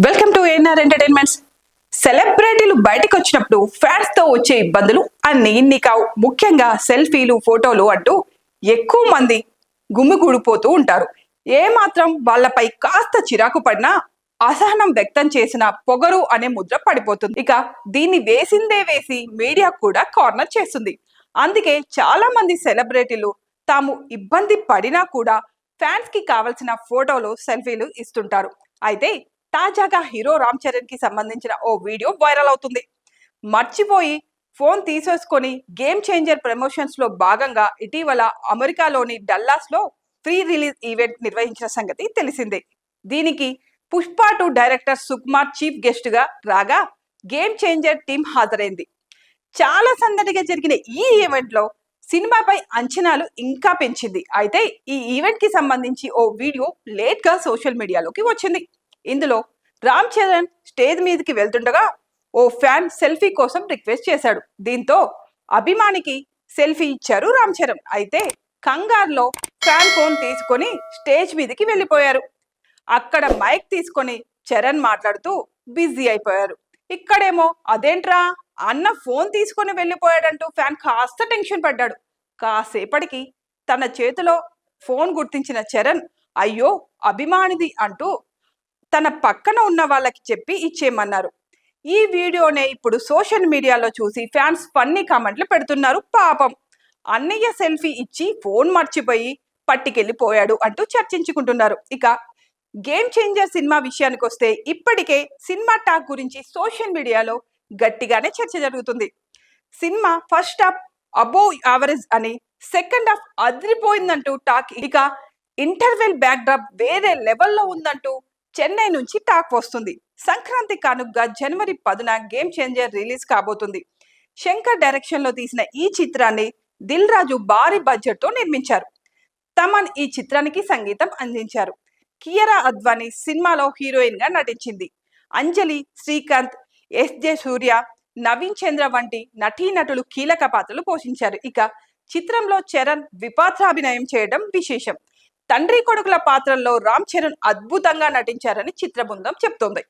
Welcome to ANR entertainments. సెలబ్రిటీలు బయటకు వచ్చినప్పుడు ఫ్యాన్స్ తో వచ్చే ఇబ్బందులు అన్ని ఇన్ని కావు. ముఖ్యంగా సెల్ఫీలు, ఫోటోలు అంటూ ఎక్కువ మంది గుమిగూడిపోతూ ఉంటారు. ఏ మాత్రం వాళ్ళపై కాస్త చిరాకు పడినా అసహనం వ్యక్తం చేసిన పొగరు అనే ముద్ర పడిపోతుంది. ఇక దీన్ని వేసిందే వేసి మీడియా కూడా కార్నర్ చేస్తుంది. అందుకే చాలా మంది సెలబ్రిటీలు తాము ఇబ్బంది పడినా కూడా ఫ్యాన్స్ కి కావలసిన ఫోటోలు, సెల్ఫీలు ఇస్తుంటారు. అయితే తాజాగా హీరో రామ్ చరణ్ కి సంబంధించిన ఓ వీడియో వైరల్ అవుతుంది. మర్చిపోయి ఫోన్ తీసేసుకొని గేమ్ చేంజర్ ప్రమోషన్స్ లో భాగంగా ఇటీవల అమెరికాలోని డల్లాస్ లో ప్రీ రిలీజ్ ఈవెంట్ నిర్వహించిన సంగతి తెలిసిందే. దీనికి Pushpa 2 director Sukumar chief guest గా రాగా గేమ్ చేంజర్ టీం హాజరైంది. చాలా సందడిగా జరిగిన ఈ ఈవెంట్ లో సినిమాపై అంచనాలు ఇంకా పెంచింది. అయితే ఈ ఈవెంట్ కి సంబంధించి ఓ వీడియో లేట్ గా సోషల్ మీడియాలోకి వచ్చింది. ఇందులో రామ్ చరణ్ స్టేజ్ మీదకి వెళ్తుండగా ఓ ఫ్యాన్ సెల్ఫీ కోసం రిక్వెస్ట్ చేశాడు. దీంతో అభిమానికి సెల్ఫీ ఇచ్చారు రామ్ చరణ్. అయితే కంగారులో ఫ్యాన్ ఫోన్ తీసుకొని స్టేజ్ మీదకి వెళ్ళిపోయారు. అక్కడ మైక్ తీసుకొని చరణ్ మాట్లాడుతూ బిజీ అయిపోయారు. ఇక్కడేమో అదేంట్రా అన్న ఫోన్ తీసుకొని వెళ్ళిపోయాడంటూ ఫ్యాన్ కాస్త టెన్షన్ పడ్డాడు. కాసేపటికి తన చేతిలో ఫోన్ గుర్తించిన చరణ్ అయ్యో అభిమానిది అంటూ తన పక్కన ఉన్న వాళ్ళకి చెప్పి ఇచ్చేయమన్నారు. ఈ వీడియోనే ఇప్పుడు సోషల్ మీడియాలో చూసి ఫ్యాన్స్ ఫన్నీ కామెంట్లు పెడుతున్నారు. పాపం అన్నయ్య సెల్ఫీ ఇచ్చి ఫోన్ మర్చిపోయి పట్టుకెళ్ళిపోయాడు అంటూ చర్చించుకుంటున్నారు. ఇక గేమ్ చేంజర్ సినిమా విషయానికి వస్తే ఇప్పటికే సినిమా టాక్ గురించి సోషల్ మీడియాలో గట్టిగానే చర్చ జరుగుతుంది. Cinema first half above average అని, సెకండ్ హాఫ్ అదిరిపోయిందంటూ టాక్. ఇక ఇంటర్వెల్ బ్యాక్ డ్రాప్ వేరే లెవెల్లో ఉందంటూ చెన్నై నుంచి టాక్ వస్తుంది. సంక్రాంతి కానుకగా జనవరి 10న గేమ్ చేంజర్ రిలీజ్ కాబోతుంది. శంకర్ డైరెక్షన్ లో తీసిన ఈ చిత్రాన్ని దిల్ రాజు భారీ బడ్జెట్ తో నిర్మించారు. తమన్ ఈ చిత్రానికి సంగీతం అందించారు. కియారా అద్వానీ సినిమాలో హీరోయిన్ గా నటించింది. అంజలి, శ్రీకాంత్, ఎస్జే సూర్య, నవీన్ చంద్ర వంటి నటీనటులు కీలక పాత్రలు పోషించారు. ఇక చిత్రంలో చరణ్ విపాత్రాభినయం చేయడం విశేషం. తండ్రి కొడుకుల పాత్రల్లో రామ్ చరణ్ అద్భుతంగా నటించారని చిత్ర బృందం చెప్తోంది.